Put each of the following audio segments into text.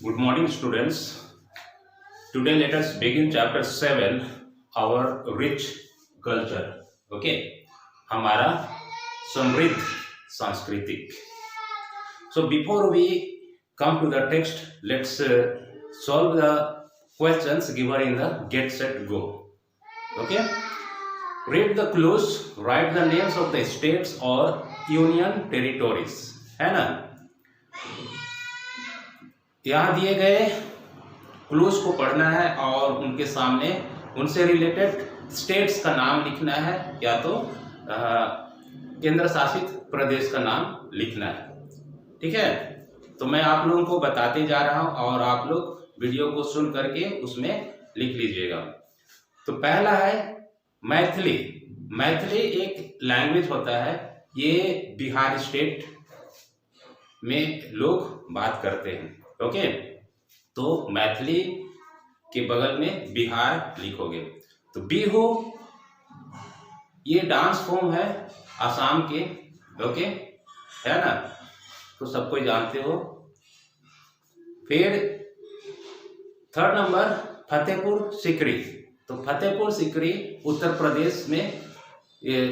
Good morning, students. Today, let us begin chapter 7, our rich culture. Okay, हमारा समृद्ध सांस्कृतिक. So, before we come to the text, let's solve the questions given in the Get Set Go. Okay, read the clues, write the names of the states or union territories. है ना? यहाँ दिए गए clues को पढ़ना है और उनके सामने उनसे रिलेटेड स्टेट्स का नाम लिखना है या तो केंद्र शासित प्रदेश का नाम लिखना है. ठीक है, तो मैं आप लोगों को बताते जा रहा हूं और आप लोग वीडियो को सुन करके उसमें लिख लीजिएगा. तो पहला है मैथिली. मैथिली एक लैंग्वेज होता है, ये बिहार स्टेट में लोग बात करते हैं. ओके, तो मैथिली के बगल में बिहार लिखोगे. तो बिहू ये डांस फॉर्म है असम के. ओके, है ना, तो सब कोई जानते हो. फिर थर्ड नंबर फतेहपुर सीकरी. तो फतेहपुर सीकरी उत्तर प्रदेश में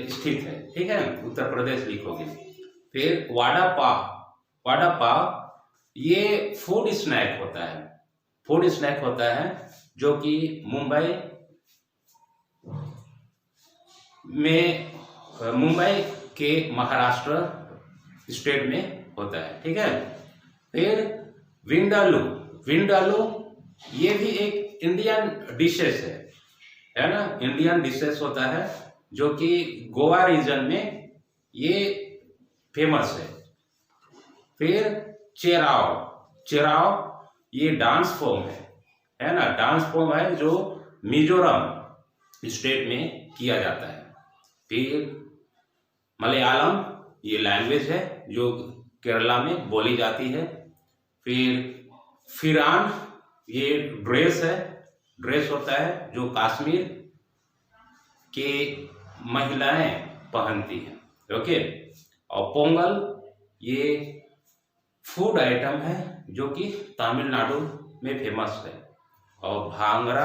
स्थित है. ठीक है, उत्तर प्रदेश लिखोगे. फिर वाड़ा पाव. वाड़ा पाव ये फूड स्नैक होता है. फूड स्नैक होता है जो कि मुंबई के महाराष्ट्र स्टेट में होता है. ठीक है. फिर विंडालू. विंडालू ये भी एक इंडियन डिशेस है ना. इंडियन डिशेस होता है जो कि गोवा रीजन में ये फेमस है. फिर चेराव. चेराव ये डांस फॉर्म है ना. डांस फॉर्म है जो मिजोरम स्टेट में किया जाता है. फिर मलयालम ये लैंग्वेज है जो केरला में बोली जाती है. फिर फिरान ये ड्रेस है. ड्रेस होता है जो कश्मीर के महिलाएं पहनती हैं. ओके, और पोंगल ये फूड आइटम है जो कि तमिलनाडु में फेमस है. और भांगड़ा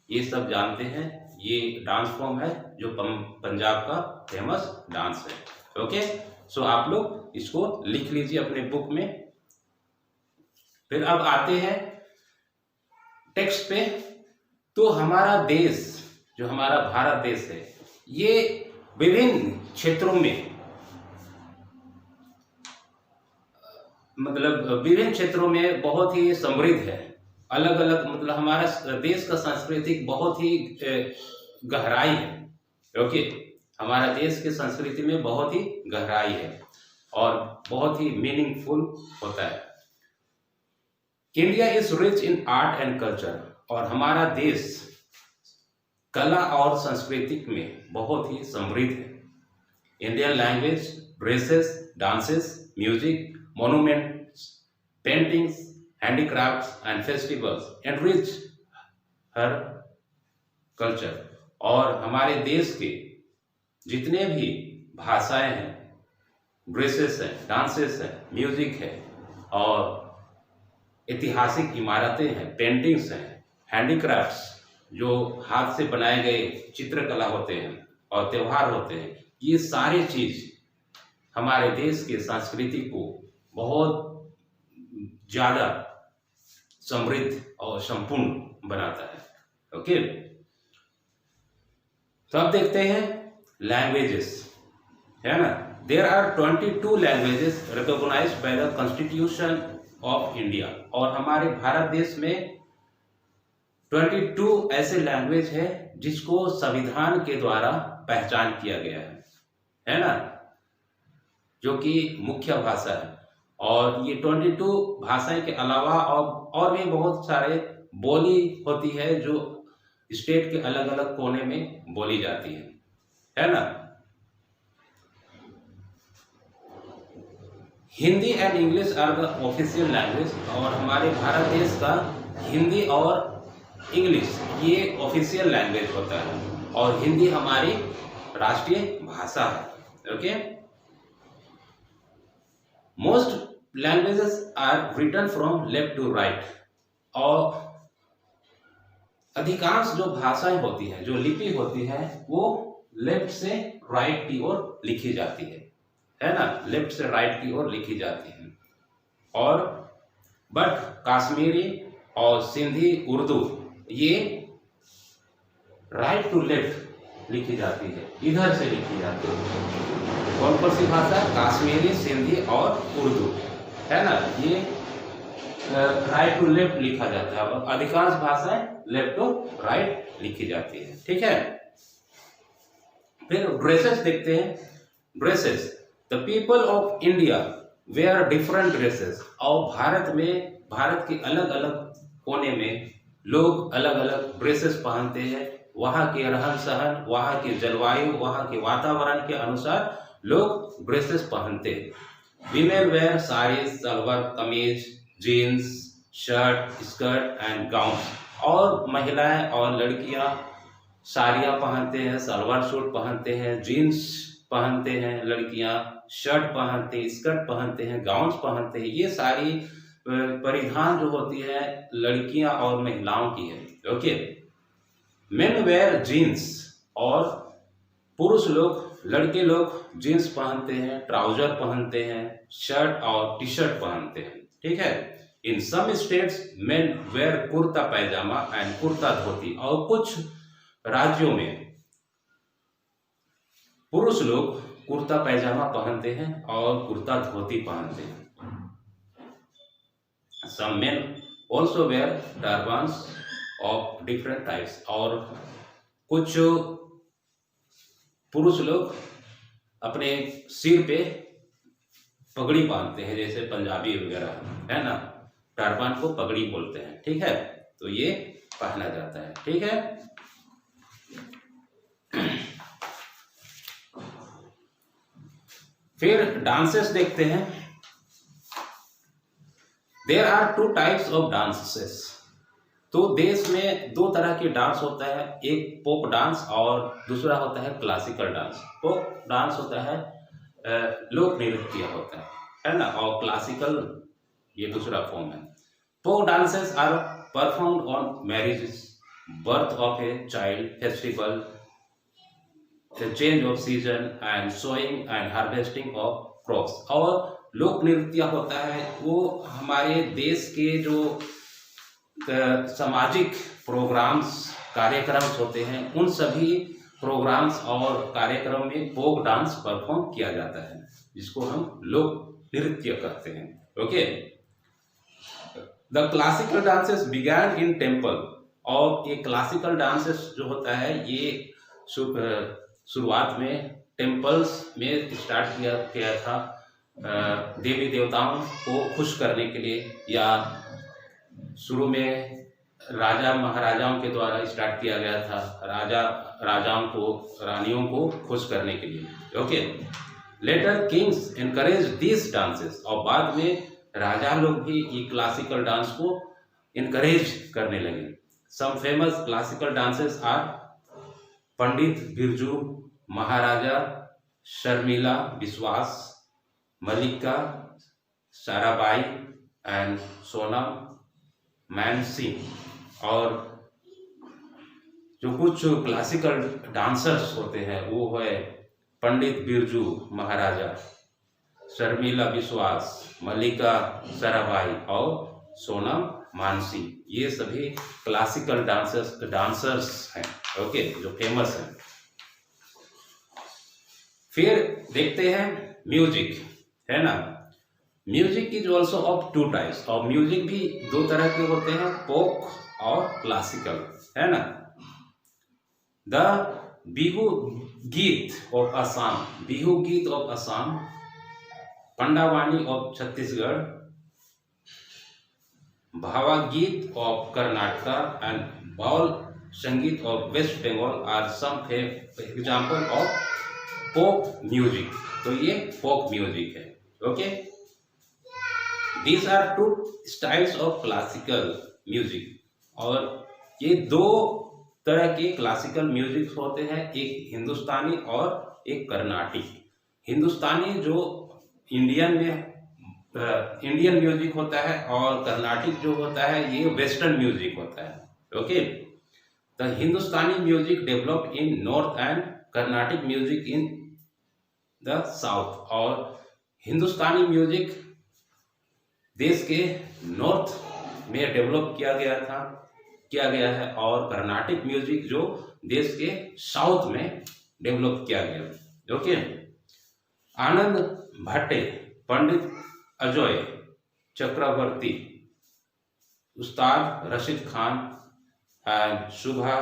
ये सब जानते हैं, ये डांस फॉर्म है जो पंजाब का फेमस डांस है. ओके, सो आप लोग इसको लिख लीजिए अपने बुक में. फिर अब आते हैं टेक्स्ट पे. तो हमारा देश जो हमारा भारत देश है ये विभिन्न क्षेत्रों में विभिन्न क्षेत्रों में बहुत ही समृद्ध है. अलग अलग हमारा देश का सांस्कृतिक बहुत ही गहराई है. ओके, हमारा देश की संस्कृति में बहुत ही गहराई है और बहुत ही मीनिंगफुल होता है. India is rich in art and culture. और हमारा देश कला और संस्कृति में बहुत ही समृद्ध है. Indian language, dresses, dances, music, monuments, paintings, handicrafts and festivals enrich her culture. और हमारे देश के जितने भी भाषाएं हैं, ड्रेसेस हैं, डांसेस हैं, म्यूजिक है और ऐतिहासिक इमारतें हैं, पेंटिंग्स हैं, हैंडीक्राफ्ट्स जो हाथ से बनाए गए चित्रकला होते हैं और त्योहार होते हैं, ये सारी चीज हमारे देश के संस्कृति को बहुत ज्यादा समृद्ध और संपूर्ण बनाता है. ओके, तो अब देखते हैं लैंग्वेजेस, है ना. There are 22 languages recognized by the constitution of India. और हमारे भारत देश में 22 ऐसे लैंग्वेज है जिसको संविधान के द्वारा पहचान किया गया है ना, जो कि मुख्य भाषा है. और ये 22 भाषाएं के अलावा और भी बहुत सारे बोली होती है जो स्टेट के अलग अलग कोने में बोली जाती है ना. Hindi and English are the official language. और हमारे भारत देश का हिंदी और इंग्लिश ये ऑफिशियल लैंग्वेज होता है और हिंदी हमारी राष्ट्रीय भाषा है. Okay, most languages are written from left to right, और अधिकांश जो भाषाएं होती हैं, जो लिपि होती है, वो लेफ्ट से राइट की ओर लिखी जाती है ना, लेफ्ट से राइट की ओर लिखी जाती है। और बट कश्मीरी और सिंधी उर्दू ये राइट टू लेफ्ट लिखी जाती है, इधर से लिखी जाती है। कौन कौन सी भाषा? कश्मीरी, सिंधी और उर्दू, है ना, ये राइट टू लेफ्ट लिखा जाता है, और अधिकांश भाषाएं लेफ्ट टू राइट लिखी जाती है। ठीक है, फिर ड्रेसेस देखते हैं। Dresses, the people of India wear different dresses, और भारत के अलग अलग कोने में लोग अलग अलग ड्रेसेस पहनते हैं। वहाँ के रहन सहन, वहाँ की जलवायु, वहाँ के वातावरण के अनुसार लोग ड्रेसेस पहनते हैं। Women where sari, salwar kameez, jeans, shirt, skirt and gown, और महिलाएं और लड़कियां साड़ियां पहनते हैं, सलवार सूट पहनते हैं, जीन्स पहनते हैं, लड़कियां शर्ट पहनते हैं, स्कर्ट पहनते हैं, गाउन पहनते हैं। ये सारी परिधान जो होती है लड़कियां और महिलाओं की है। ओके, मेन वेयर जीन्स, और पुरुष लोग, लड़के लोग जीन्स पहनते हैं, ट्राउजर पहनते हैं, शर्ट और टी शर्ट पहनते हैं। ठीक है, in some states men wear kurta pyjama and kurta dhoti, और कुछ राज्यों में पुरुष लोग कुर्ता पैजामा पहनते हैं और कुर्ता धोती पहनते हैं। Some men also wear turbans of different types, और कुछ पुरुष लोग अपने सिर पे पगड़ी बांधते हैं, जैसे पंजाबी वगैरह, है ना, टर्बन को पगड़ी बोलते हैं। ठीक है, तो ये पहना जाता है। ठीक है, फिर डांसेस देखते हैं। There are two types of dances, तो देश में दो तरह के डांस होता है, एक पोप डांस और दूसरा होता है क्लासिकल डांस। पोप डांस होता है लोक नृत्य होता है ना, और क्लासिकल ये दूसरा फॉर्म है। Folk dances are performed on marriages, birth of a child, festival, change of season and sowing and harvesting of crops. और लोक नृत्य होता है वो हमारे देश के जो सामाजिक प्रोग्राम्स, कार्यक्रम होते हैं, उन सभी प्रोग्राम्स और कार्यक्रम में फोक डांस परफॉर्म किया जाता है, जिसको हम लोक नृत्य कहते हैं। Okay, the classical dances began in temple, और ये क्लासिकल डांसेस जो होता है ये शुरुआत में टेम्पल्स में स्टार्ट किया था, देवी देवताओं को खुश करने के लिए, या शुरू में राजा महाराजाओं के द्वारा स्टार्ट किया गया था, राजाओं को, रानियों को खुश करने के लिए। Okay, later kings encourage this dances, और बाद में राजा लोग भी ये क्लासिकल डांस को इनकरेज करने लगे। Some famous classical dances are Pandit Birju, Maharaja Sharmila Vishwas, Mallika Sarabai and Sonam Mansingh. और जो कुछ क्लासिकल डांसर्स होते हैं वो है पंडित बिरजू महाराजा, शर्मिला विश्वास, मल्लिका साराभाई और सोनम मानसिंह। ये सभी क्लासिकल डांसर्स हैं, ओके, जो फेमस हैं। फिर देखते हैं म्यूजिक, है ना। Music is also of two types, और म्यूजिक भी दो तरह के होते हैं, फोक और क्लासिकल, है ना। द बिहू गीत ऑफ असम, बिहू गीत ऑफ असम, पंडावानी ऑफ छत्तीसगढ़, भावा गीत ऑफ कर्नाटक एंड बाउल संगीत of West Bengal are some example of folk music. तो ये फोक म्यूजिक है, okay. These are two styles of classical music, और ये दो तरह के क्लासिकल म्यूजिक होते हैं, एक हिंदुस्तानी और एक कर्नाटिक। हिंदुस्तानी जो इंडियन में इंडियन म्यूजिक होता है और कर्नाटिक जो होता है ये वेस्टर्न म्यूजिक होता है। Okay, the Hindustani music develop in north and Carnatic music in the south. और हिंदुस्तानी म्यूजिक देश के नॉर्थ में डेवलप किया गया है और कर्नाटिक म्यूजिक जो देश के साउथ में डेवलप किया गया। ओके, आनंद भट्टे, पंडित Ajay Chakravarty, Ustad Rashid Khan and Shubha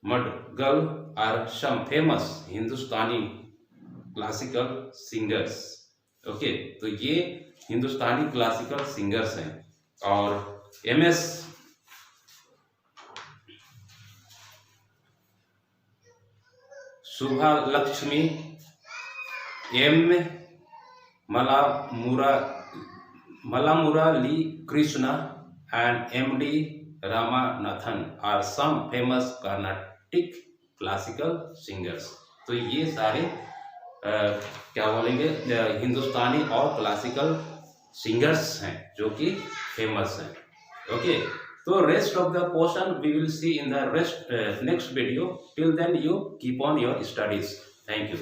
Mudgal are some famous Hindustani classical singers. Okay, तो ये हिंदुस्तानी क्लासिकल सिंगर्स हैं। और MS Shubha Lakshmi, M Malamurali Krishna and M.D. Ramanathan are some famous Carnatic classical singers। तो ये सारे क्या बोलेंगे हिंदुस्तानी और क्लासिकल सिंगर्स हैं जो कि फेमस हैं। ओके, तो rest of the portion we will see in the next video. Till then you keep on your studies. Thank you.